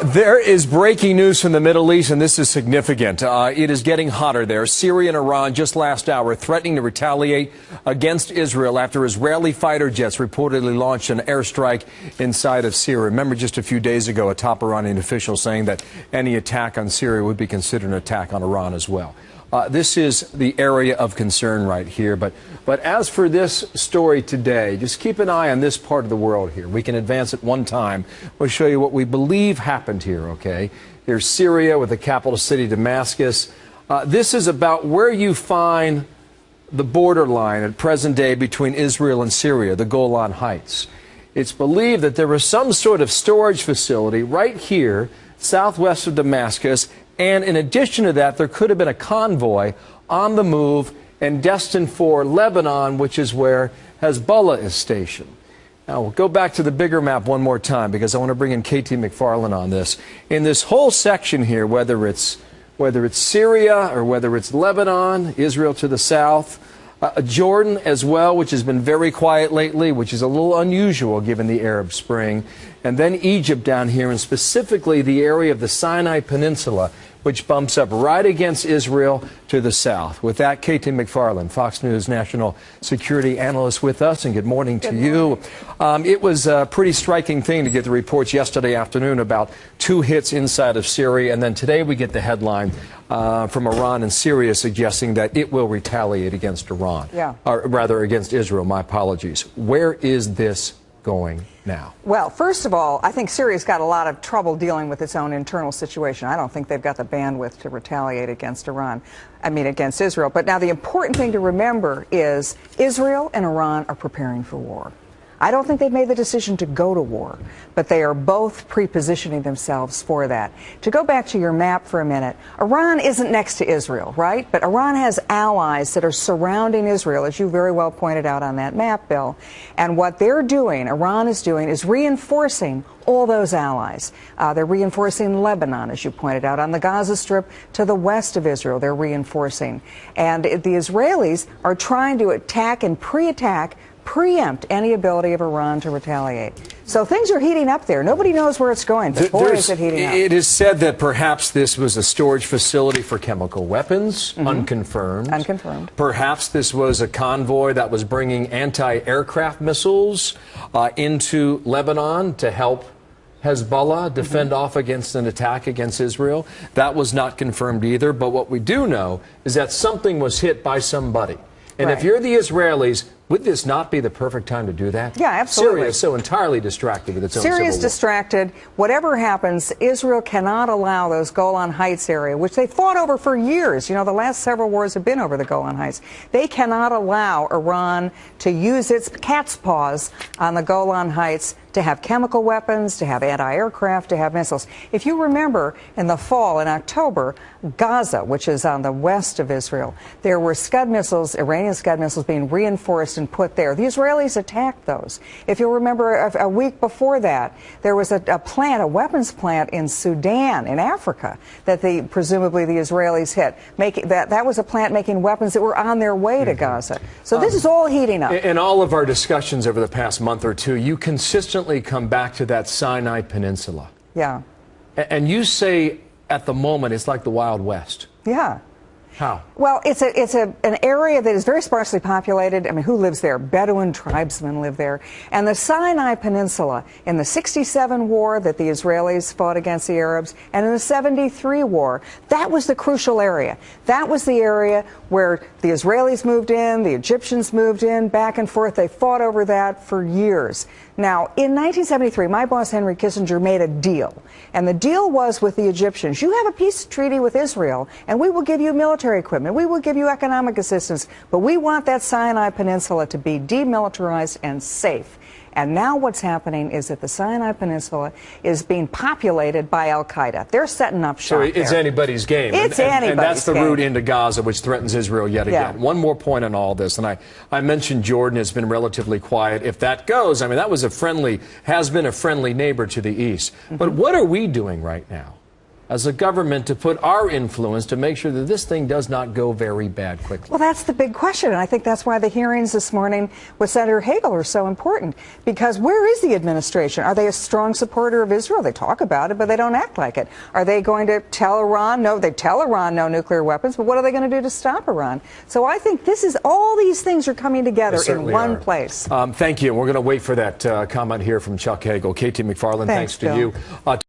There is breaking news from the Middle East, and this is significant. It is getting hotter there. Syria and Iran just last hour threatening to retaliate against Israel after Israeli fighter jets reportedly launched an airstrike inside of Syria. Remember just a few days ago, a top Iranian official saying that any attack on Syria would be considered an attack on Iran as well. This is the area of concern right here. But as for this story today, just keep an eye on this part of the world here. We can advance at one time. We'll show you what we believe happened here, okay? Here's Syria with the capital city, Damascus. This is about where you find the borderline at present day between Israel and Syria, the Golan Heights. It's believed that there was some sort of storage facility right here, southwest of Damascus. And in addition to that, there could have been a convoy on the move and destined for Lebanon, which is where Hezbollah is stationed. Now, we'll go back to the bigger map one more time because I want to bring in KT McFarland on this. In this whole section here, whether it's Syria or whether it's Lebanon, Israel to the south, Jordan as well, which has been very quiet lately, which is a little unusual given the Arab Spring, and then Egypt down here, and specifically the area of the Sinai Peninsula, which bumps up right against Israel to the south. With that, KT McFarland, Fox News national security analyst with us, and good morning to you. It was a pretty striking thing to get the reports yesterday afternoon about 2 hits inside of Syria, and then today we get the headline from Iran and Syria suggesting that it will retaliate against Iran. Yeah. Or rather against Israel, my apologies. Where is this going now? Well, first of all, I think Syria's got a lot of trouble dealing with its own internal situation. I don't think they've got the bandwidth to retaliate against against Israel. But now the important thing to remember is Israel and Iran are preparing for war. I don't think they've made the decision to go to war, but they are both pre-positioning themselves for that. To go back to your map for a minute, Iran isn't next to Israel, right? But Iran has allies that are surrounding Israel, as you very well pointed out on that map, Bill. And what Iran is doing, is reinforcing all those allies. They're reinforcing Lebanon, as you pointed out, on the Gaza Strip to the west of Israel. They're reinforcing. And the Israelis are trying to attack and preempt any ability of Iran to retaliate. So things are heating up there. Nobody knows where it's going, but boy, is it heating up. It is said that perhaps this was a storage facility for chemical weapons, unconfirmed. Unconfirmed. Perhaps this was a convoy that was bringing anti-aircraft missiles into Lebanon to help Hezbollah defend off against an attack against Israel. That was not confirmed either, but what we do know is that something was hit by somebody. And if you're the Israelis, would this not be the perfect time to do that? Yeah, absolutely. Syria is so entirely distracted with its own civil war. Syria is distracted. Whatever happens, Israel cannot allow those Golan Heights area, which they fought over for years. You know, the last several wars have been over the Golan Heights. They cannot allow Iran to use its cat's paws on the Golan Heights to have chemical weapons, to have anti-aircraft, to have missiles. If you remember, in the fall, in October, Gaza, which is on the west of Israel, there were Scud missiles, Iranian Scud missiles, being reinforced and put there. The Israelis attacked those. If you'll remember, a week before that, there was a weapons plant in Sudan, in Africa, that presumably the Israelis hit. That was a plant making weapons that were on their way to Gaza. So this is all heating up. In all of our discussions over the past month or two, you consistently come back to that Sinai Peninsula. Yeah. And you say at the moment it's like the Wild West. Yeah. How? Well, it's an area that is very sparsely populated. I mean, who lives there? Bedouin tribesmen live there. And the Sinai Peninsula, in the '67 war that the Israelis fought against the Arabs, and in the '73 war, that was the crucial area. That was the area where the Israelis moved in, the Egyptians moved in, back and forth. They fought over that for years. Now, in 1973, my boss, Henry Kissinger, made a deal. And the deal was with the Egyptians. You have a peace treaty with Israel, and we will give you military equipment. We will give you economic assistance. But we want that Sinai Peninsula to be demilitarized and safe. And now what's happening is that the Sinai Peninsula is being populated by al-Qaeda. They're setting up shop there. So it's anybody's game. It's anybody's game. And that's the route into Gaza, which threatens Israel yet again. One more point on all this, and I mentioned Jordan has been relatively quiet. If that goes, I mean, that was has been a friendly neighbor to the east. But what are we doing right now? as a government to put our influence to make sure that this thing does not go very bad quickly? Well, that's the big question, and I think that's why the hearings this morning with Senator Hagel are so important, because where is the administration? Are they a strong supporter of Israel? They talk about it, but they don't act like it. Are they going to tell Iran? No, they tell Iran no nuclear weapons, but what are they going to do to stop Iran? So I think all these things are coming together in one place. Thank you. We're going to wait for that comment here from Chuck Hagel. KT McFarland, thanks to Bill. you.